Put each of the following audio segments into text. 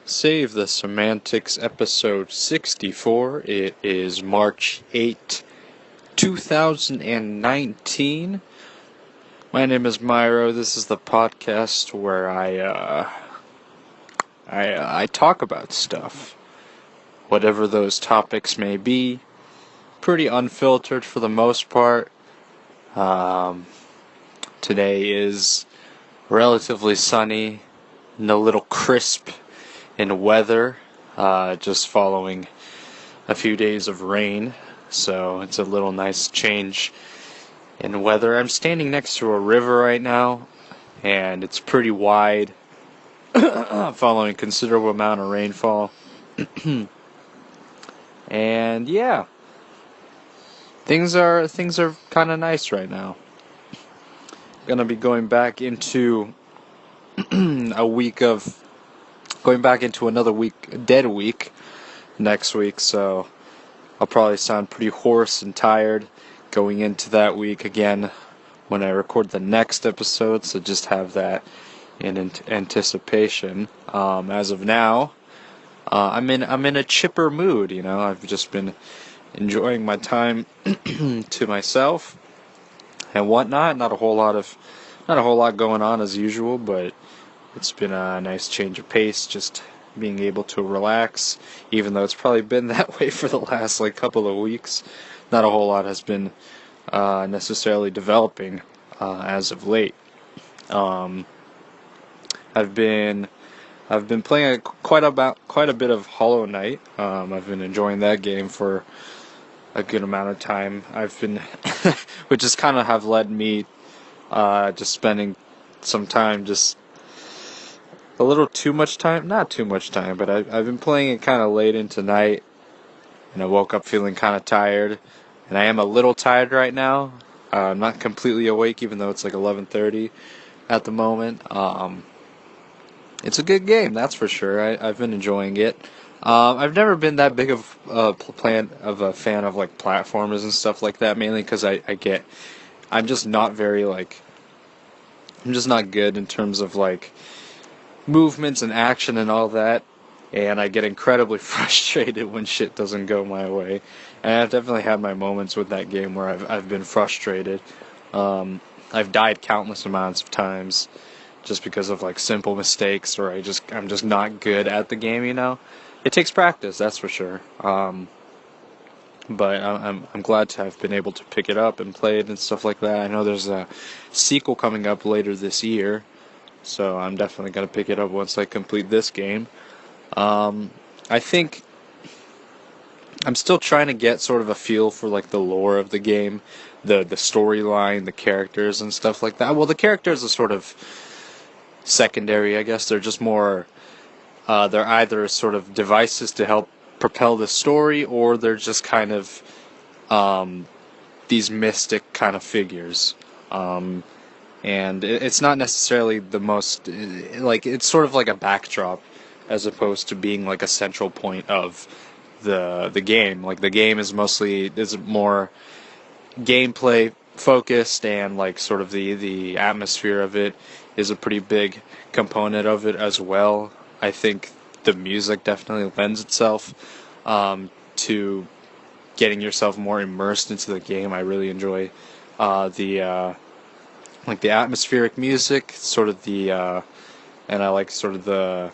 Save the Semantics, episode 64. It is March 8, 2019. My name is Myro. This is the podcast where I talk about stuff, whatever those topics may be. Pretty unfiltered for the most part. Today is relatively sunny and a little crisp in weather, just following a few days of rain, so it's a little nice change in weather. I'm standing next to a river right now, and it's pretty wide, following considerable amount of rainfall. And yeah, things are kind of nice right now. Gonna be going back into another week, dead week, next week, so I'll probably sound pretty hoarse and tired going into that week again when I record the next episode, so just have that in anticipation. As of now, I'm in a chipper mood, I've just been enjoying my time to myself and whatnot. Not a whole lot going on as usual, but it's been a nice change of pace, just being able to relax, even though it's probably been that way for the last couple of weeks. Not a whole lot has been necessarily developing as of late. I've been playing quite a bit of Hollow Knight. I've been enjoying that game for a good amount of time. I've been, which has kind of have led me just spending some time, just a little too much time, not too much time, but I've been playing it kind of late into night, and I woke up feeling kind of tired, and I am a little tired right now. I'm not completely awake, even though it's 11:30 at the moment. It's a good game, that's for sure. I've been enjoying it. I've never been that big of a fan of platformers and stuff like that, mainly because I'm just not very I'm just not good in terms of movements and action and all that, and I get incredibly frustrated when shit doesn't go my way. And I've definitely had my moments with that game where I've been frustrated. I've died countless amounts of times just because of simple mistakes, or I'm just not good at the game. It takes practice, that's for sure. But I'm glad to have been able to pick it up and play it and stuff like that. I know there's a sequel coming up later this year, so I'm definitely going to pick it up once I complete this game. I think I'm still trying to get sort of a feel for the lore of the game, the storyline, the characters and stuff like that. Well, the characters are sort of secondary, I guess. They're just more, they're either sort of devices to help propel the story, or they're just kind of these mystic kind of figures. And it's not necessarily the most, it's sort of like a backdrop as opposed to being a central point of the game. The game is more gameplay focused, and sort of the atmosphere of it is a pretty big component of it as well. I think the music definitely lends itself to getting yourself more immersed into the game. I really enjoy the atmospheric music, sort of and I like sort of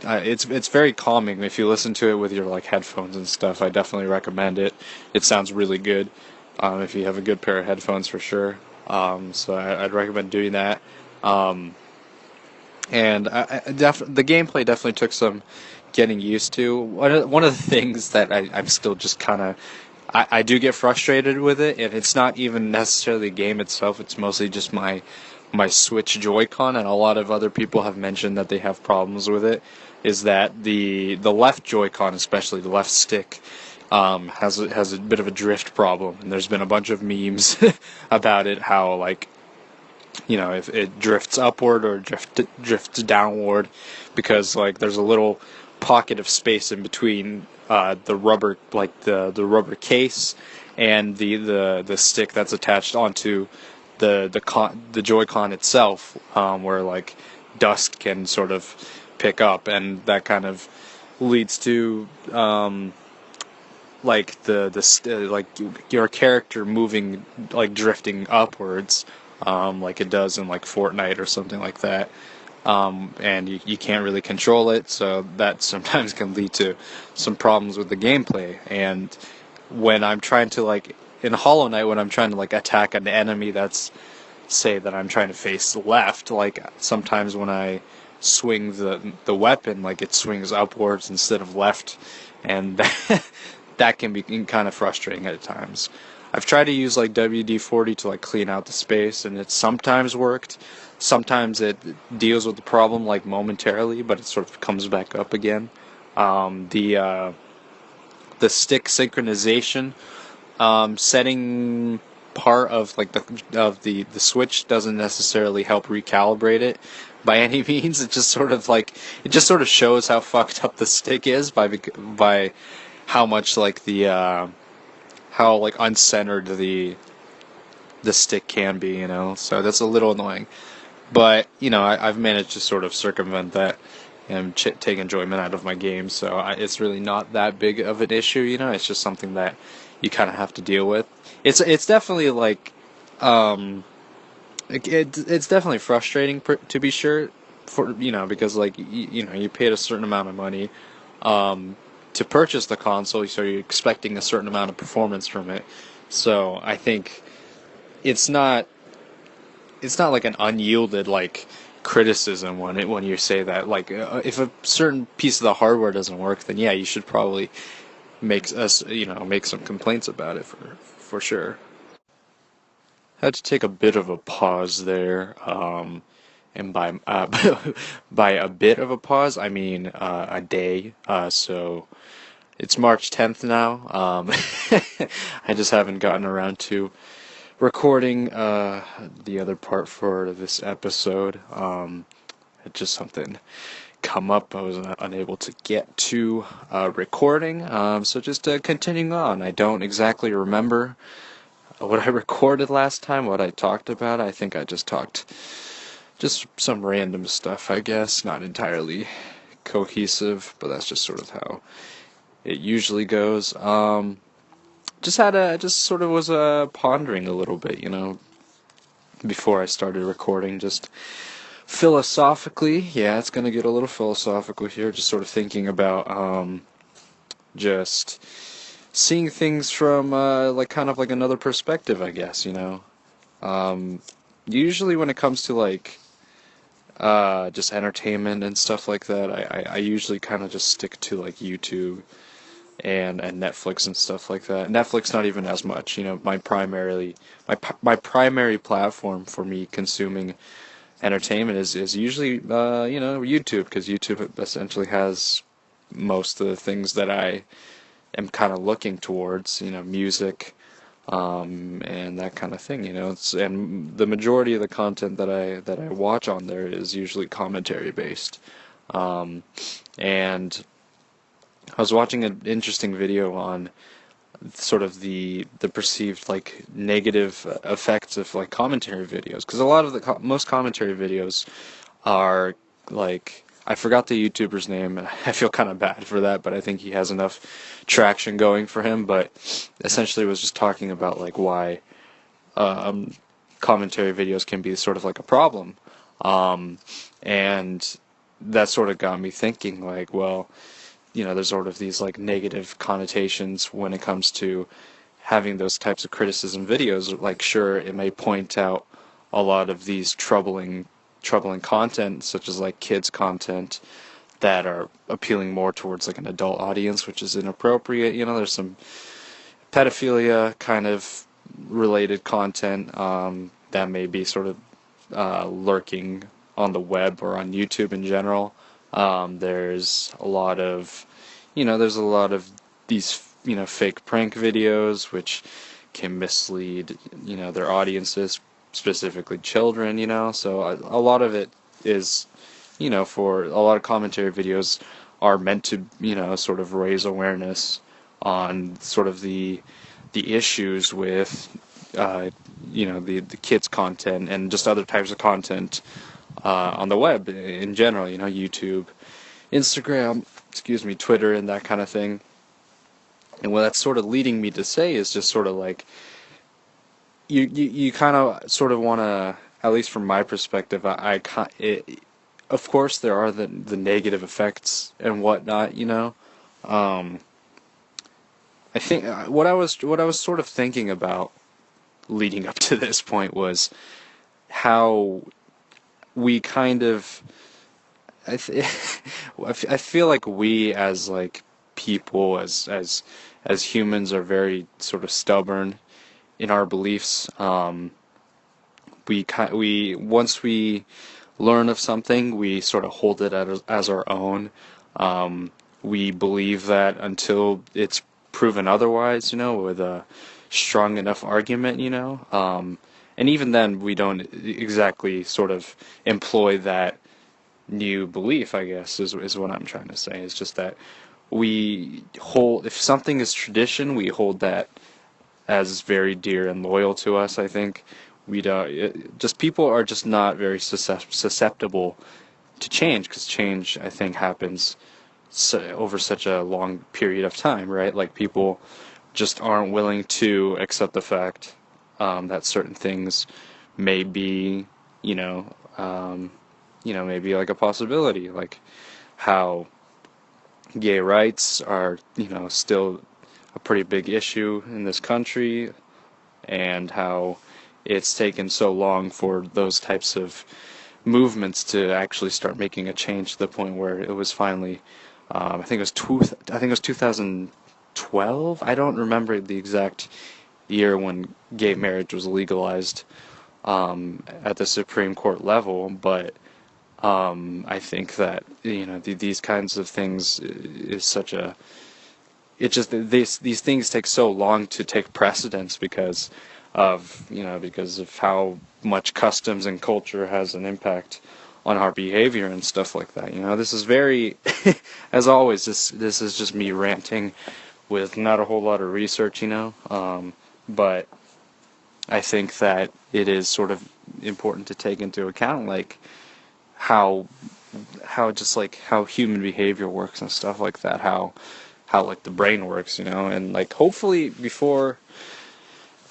it's very calming if you listen to it with your headphones and stuff. I definitely recommend it. It sounds really good if you have a good pair of headphones, for sure. So I'd recommend doing that. And the gameplay definitely took some getting used to. One of the things that I'm still just kind of, I do get frustrated with it, and it's not even necessarily the game itself. It's mostly just my Switch Joy-Con, and a lot of other people have mentioned that they have problems with it. Is that the left Joy-Con, especially the left stick, has a bit of a drift problem, and there's been a bunch of memes about it, how if it drifts upward or drifts downward, because there's a little pocket of space in between the rubber the rubber case and the stick that's attached onto the Joy-Con itself, where dust can sort of pick up, and that kind of leads to like like your character moving, like drifting upwards, like it does in like Fortnite or something like that. And you can't really control it, so that sometimes can lead to some problems with the gameplay. And when I'm trying to, like, in Hollow Knight, when I'm trying to, like, attack an enemy that's, say that I'm trying to face left, like, sometimes when I swing the weapon, like, it swings upwards instead of left, and that can be kind of frustrating at times. I've tried to use, like, WD-40 to, like, clean out the space, and it's sometimes worked. Sometimes it deals with the problem, like, momentarily, but it sort of comes back up again. The stick synchronization setting part of, like, the switch doesn't necessarily help recalibrate it by any means. It just sort of, like, it just sort of shows how fucked up the stick is by how much, like, how, like, uncentered the stick can be, you know. So that's a little annoying. But, you know, I've managed to sort of circumvent that and take enjoyment out of my game, so it's really not that big of an issue, you know. It's just something that you kind of have to deal with. It's definitely, like, it's definitely frustrating, to be sure, for, you know, because, like, you know, you paid a certain amount of money to purchase the console, so you're expecting a certain amount of performance from it. So I think it's not like an unyielded, like, criticism when you say that, like, if a certain piece of the hardware doesn't work, then yeah, you should probably make some complaints about it, for sure. Had to take a bit of a pause there, and by by a bit of a pause, I mean a day. So it's March 10th now. I just haven't gotten around to recording the other part for this episode. It's just something come up. I was unable to get to recording. So just continuing on. I don't exactly remember what I recorded last time, what I talked about. I think I just talked just some random stuff, I guess. Not entirely cohesive, but that's just sort of how it usually goes. Just sort of was pondering a little bit, you know, before I started recording, just philosophically. Yeah, it's gonna get a little philosophical here. Just sort of thinking about just seeing things from like kind of like another perspective, I guess, you know. Usually when it comes to, like, just entertainment and stuff like that, I usually kind of just stick to, like, YouTube and Netflix and stuff like that. Netflix not even as much, you know. My primary platform for me consuming entertainment is usually you know, YouTube, because YouTube essentially has most of the things that I am kind of looking towards, you know, music, and that kind of thing, you know. And the majority of the content that I watch on there is usually commentary based, and I was watching an interesting video on sort of the perceived, like, negative effects of, like, commentary videos, because a lot of the most commentary videos are, like, I forgot the YouTuber's name, and I feel kind of bad for that, but I think he has enough traction going for him. But essentially it was just talking about, like, why commentary videos can be sort of like a problem, and that sort of got me thinking, like, well, you know, there's sort of these, like, negative connotations when it comes to having those types of criticism videos. Like, sure, it may point out a lot of these troubling content, such as, like, kids content that are appealing more towards, like, an adult audience, which is inappropriate. You know, there's some pedophilia kind of related content that may be sort of lurking on the web or on YouTube in general. There's a lot of, these, you know, fake prank videos, which can mislead, you know, their audiences, specifically children, you know. So a lot of it is, you know, for a lot of commentary videos are meant to, you know, sort of raise awareness on sort of the issues with, you know, the kids content and just other types of content on the web in general, YouTube, Instagram, Twitter, and that kind of thing. And what that's sort of leading me to say is just sort of like you kind of sort of want to, at least from my perspective, of course there are the negative effects and whatnot, Um, I think what I was sort of thinking about leading up to this point was how we kind of I th- I feel like we as like people as humans are very sort of stubborn in our beliefs. We once we learn of something, we sort of hold it as our own. We believe that until it's proven otherwise, with a strong enough argument, and even then, we don't exactly sort of employ that new belief, I guess, is what I'm trying to say. It's just that if something is tradition, we hold that as very dear and loyal to us, I think. We don't, just people are just not very susceptible to change, because change, I think, happens over such a long period of time, right? Like people just aren't willing to accept the fact that certain things may be, you know, um, maybe like a possibility, like how gay rights are, still a pretty big issue in this country, and how it's taken so long for those types of movements to actually start making a change to the point where it was finally, I think it was 2012. I don't remember the exact year when gay marriage was legalized at the Supreme Court level, but I think that these kinds of things is such a it just these things take so long to take precedence because of how much customs and culture has an impact on our behavior and stuff like that. This is very as always, this is just me ranting with not a whole lot of research, but I think that it is sort of important to take into account, like how just like how human behavior works and stuff like that, how like the brain works, and like hopefully before,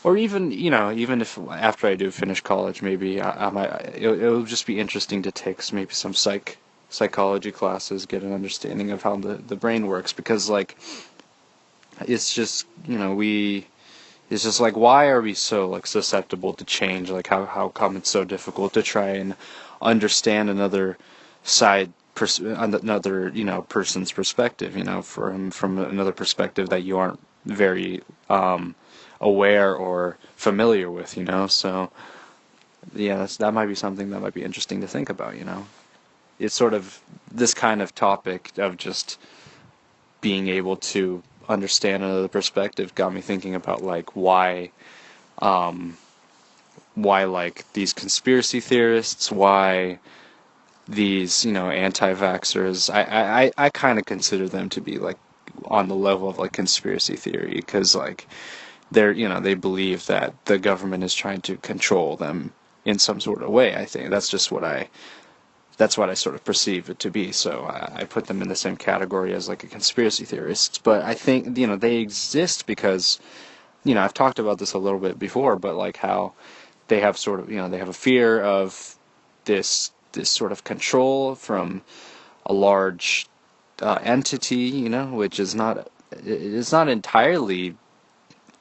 or even if after I do finish college, maybe I might, it'll just be interesting to take maybe some psychology classes, get an understanding of how the brain works, because like it's just it's just like, why are we so like susceptible to change? Like how come it's so difficult to try and understand another side, another person's perspective, from another perspective that you aren't very aware or familiar with, So yeah, that might be something that might be interesting to think about. It's sort of this kind of topic of just being able to understand another perspective got me thinking about like why like these conspiracy theorists, why these anti-vaxxers, I kind of consider them to be like on the level of like conspiracy theory, because like they believe that the government is trying to control them in some sort of way. I think that's what I sort of perceive it to be. So I put them in the same category as like a conspiracy theorist. But I think they exist because I've talked about this a little bit before, but like how they have sort of they have a fear of this sort of control from a large entity, which is not, it's not entirely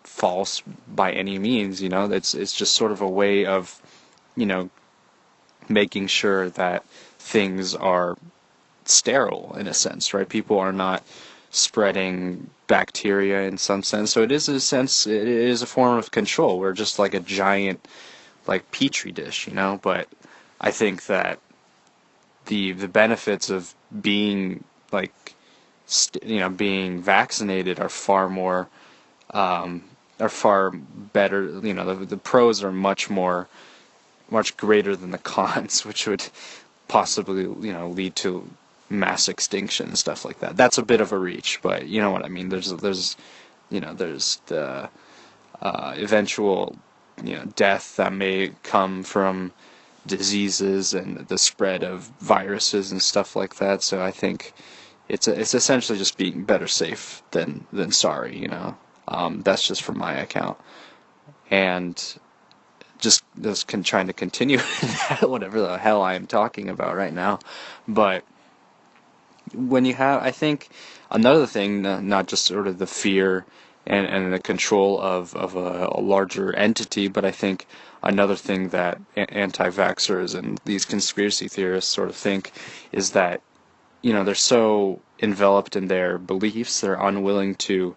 false by any means. It's just sort of a way of making sure that things are sterile in a sense, right? People are not spreading bacteria in some sense. So it is, in a sense, it is a form of control. We're just like a giant like petri dish, But I think that the benefits of being like being vaccinated are far more are far better. The pros are much greater than the cons, which would possibly lead to mass extinction and stuff like that. That's a bit of a reach, but you know what I mean. There's the eventual death that may come from diseases and the spread of viruses and stuff like that. So I think it's essentially just being better safe than sorry, you know. That's just from my account, and just trying to continue whatever the hell I am talking about right now. But when you have, I think another thing, not just sort of the fear and the control of a larger entity, but I think another thing that anti-vaxxers and these conspiracy theorists sort of think is that, you know, they're so enveloped in their beliefs, they're unwilling to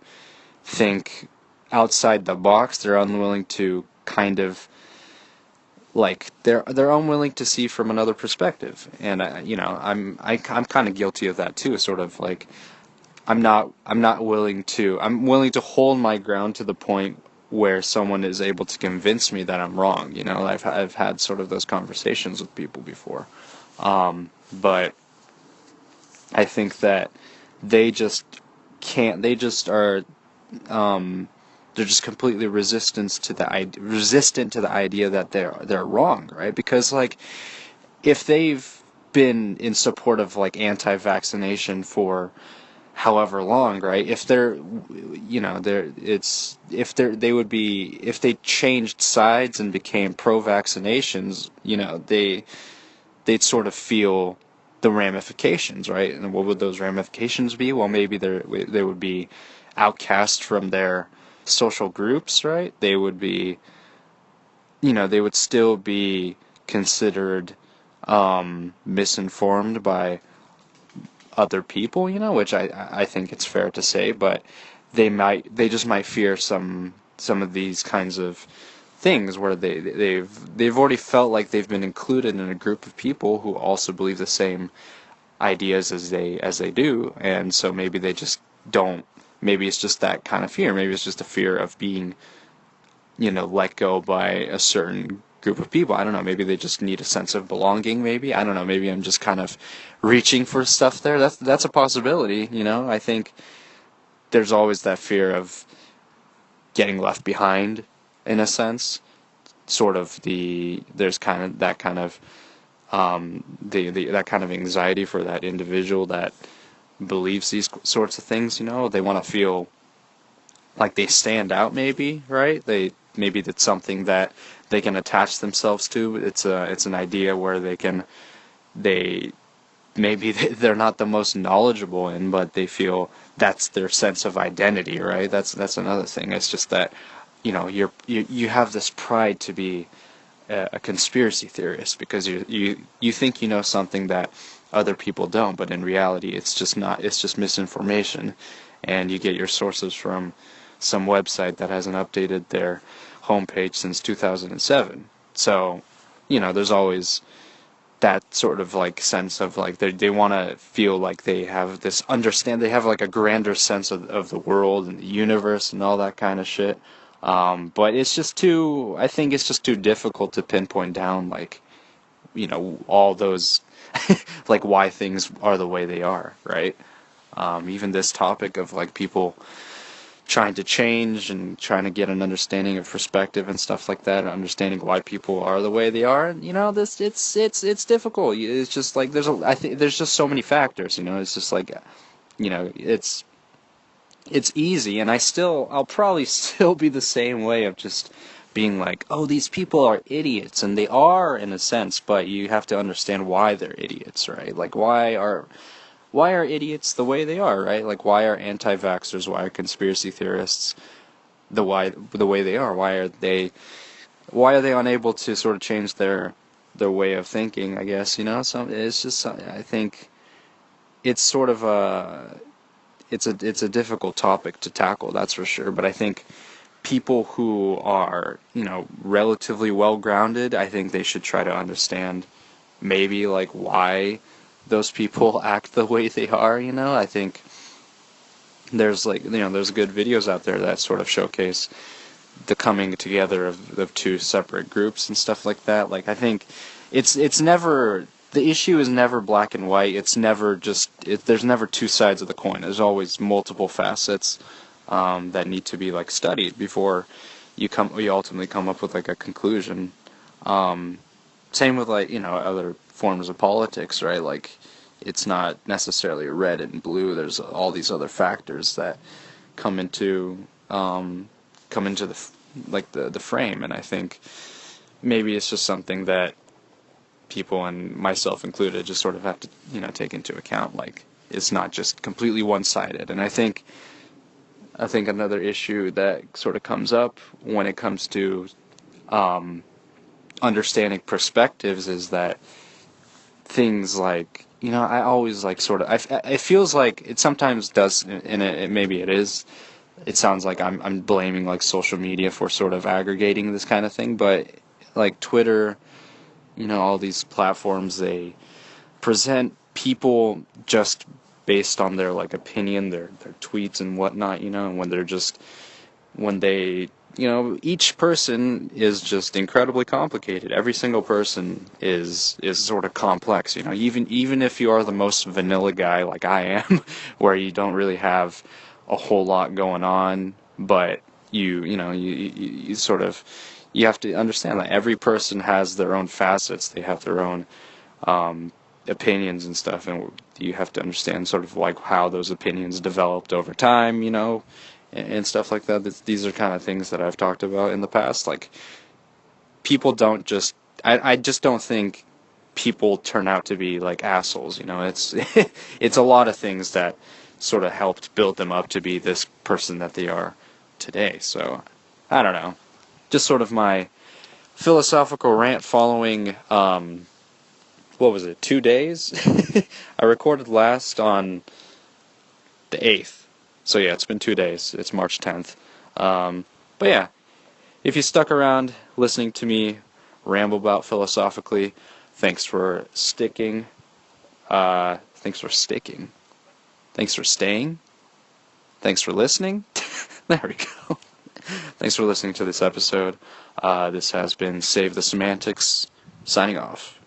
think outside the box, they're unwilling to kind of like they're unwilling to see from another perspective, and you know, I'm kind of guilty of that too. Sort of like I'm willing to hold my ground to the point where someone is able to convince me that I'm wrong. You know, I've had sort of those conversations with people before, but I think that they just can't. They just are. They're just completely resistant to the idea that they're wrong, right? Because like if they've been in support of like anti-vaccination for however long, right? If they're, you know, they would be, if they changed sides and became pro-vaccinations, you know, they'd sort of feel the ramifications, right? And what would those ramifications be? Well, maybe they would be outcast from their social groups, right? They would be, you know, they would still be considered misinformed by other people, you know, which I think it's fair to say, but they just might fear some of these kinds of things where they've already felt like they've been included in a group of people who also believe the same ideas as they do, and so maybe they just don't. Maybe it's just that kind of fear. Maybe it's just a fear of being, you know, let go by a certain group of people. I don't know. Maybe they just need a sense of belonging. Maybe I don't know. Maybe I'm just kind of reaching for stuff there. That's a possibility. You know, I think there's always that fear of getting left behind, in a sense. Sort of there's kind of that kind of that kind of anxiety for that individual that believes these sorts of things. You know, they want to feel like they stand out, maybe, right? Maybe that's something that they can attach themselves to. It's an idea where they maybe they're not the most knowledgeable in, but they feel that's their sense of identity, right? That's another thing. It's just that, you know, you have this pride to be a conspiracy theorist because you think you know something that other people don't, but in reality it's just not. It's just misinformation, and you get your sources from some website that hasn't updated their homepage since 2007. So, you know, there's always that sort of like sense of like they want to feel like they have this they have like a grander sense of the world and the universe and all that kind of shit. But it's just I think it's just too difficult to pinpoint down, like, you know, all those, like, why things are the way they are, right? Even this topic of, like, people trying to change and trying to get an understanding of perspective and stuff like that, and understanding why people are the way they are. You know, it's difficult. It's just like I think there's just so many factors. You know, it's just like, you know, it's easy, and I'll probably still be the same way of just being like, oh, these people are idiots, and they are in a sense, but you have to understand why they're idiots, right? Like, why are idiots the way they are, right? Like, why are anti-vaxxers, why are conspiracy theorists the way they are? Why are they unable to sort of change their way of thinking, I guess, you know? So it's just, I think it's sort of it's a difficult topic to tackle, that's for sure, but I think people who are, you know, relatively well grounded, I think they should try to understand maybe like why those people act the way they are, you know. I think there's, like, you know, there's good videos out there that sort of showcase the coming together of two separate groups and stuff like that. Like, I think it's never, the issue is never black and white. It's never just, there's never two sides of the coin. There's always multiple facets that need to be, like, studied before you ultimately come up with, like, a conclusion. same with, like, other forms of politics, right? Like, it's not necessarily red and blue. There's all these other factors that come into the frame, and I think maybe it's just something that people, and myself included, just sort of have to take into account. Like, it's not just completely one-sided. And I think another issue that sort of comes up when it comes to understanding perspectives is that things like, I always like sort of, it feels like it sometimes does, and maybe it is. It sounds like I'm blaming like social media for sort of aggregating this kind of thing, but like Twitter, all these platforms, they present people just based on their like opinion, their tweets and whatnot, and when they each person is just incredibly complicated. Every single person is sort of complex, even if you are the most vanilla guy like I am, where you don't really have a whole lot going on, but you sort of, you have to understand that every person has their own facets. They have their own opinions and stuff, and you have to understand sort of like how those opinions developed over time, and stuff like that. These are kind of things that I've talked about in the past. Like, people don't just, I just don't think people turn out to be like assholes. It's it's a lot of things that sort of helped build them up to be this person that they are today. So I don't know, just sort of my philosophical rant following what was it, 2 days? I recorded last on the 8th. So yeah, it's been 2 days. It's March 10th. But yeah, if you stuck around listening to me ramble about philosophically, thanks for sticking. Thanks for sticking. Thanks for staying. Thanks for listening. There we go. Thanks for listening to this episode. This has been Save the Semantics, signing off.